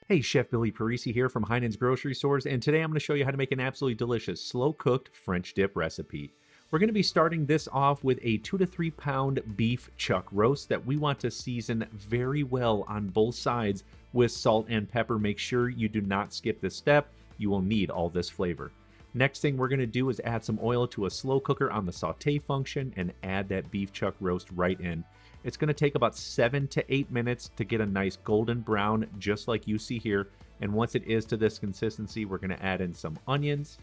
Hey, Chef Billy Parisi here from Heinen's Grocery Stores, and today I'm going to show you how to make an absolutely delicious slow-cooked French dip recipe. We're going to be starting this off with a 2 to 3 pound beef chuck roast that we want to season very well on both sides with salt and pepper. Make sure you do not skip this step. You will need all this flavor. Next thing we're going to do is add some oil to a slow cooker on the sauté function and add that beef chuck roast right in. It's going to take about 7 to 8 minutes to get a nice golden brown, just like you see here. And once it is to this consistency, we're going to add in some onions,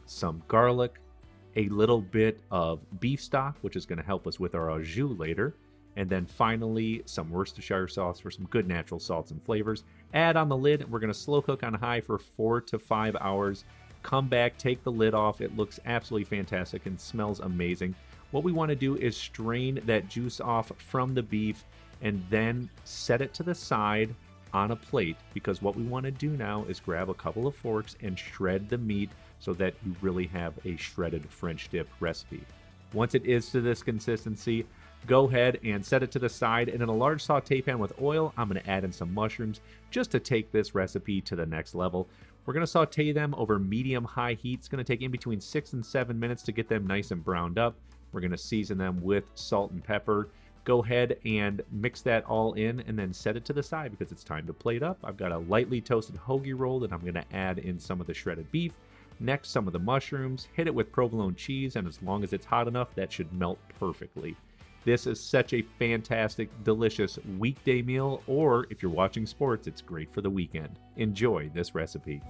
some garlic, a little bit of beef stock, which is going to help us with our au jus later. And then finally, some Worcestershire sauce for some good natural salts and flavors. Add on the lid. We're going to slow cook on high for 4 to 5 hours. Come back, take the lid off. It looks absolutely fantastic and smells amazing. What we want to do is strain that juice off from the beef and then set it to the side on a plate, because what we want to do now is grab a couple of forks and shred the meat so that you really have a shredded French dip recipe. Once it is to this consistency, go ahead and set it to the side, and in a large saute pan with oil, I'm going to add in some mushrooms just to take this recipe to the next level. We're going to saute them over medium-high heat. It's going to take in between 6 and 7 minutes to get them nice and browned up. We're going to season them with salt and pepper. Go ahead and mix that all in and then set it to the side because it's time to plate up. I've got a lightly toasted hoagie roll that I'm going to add in some of the shredded beef. Next, some of the mushrooms. Hit it with provolone cheese, and as long as it's hot enough, that should melt perfectly. This is such a fantastic, delicious weekday meal, or if you're watching sports, it's great for the weekend. Enjoy this recipe.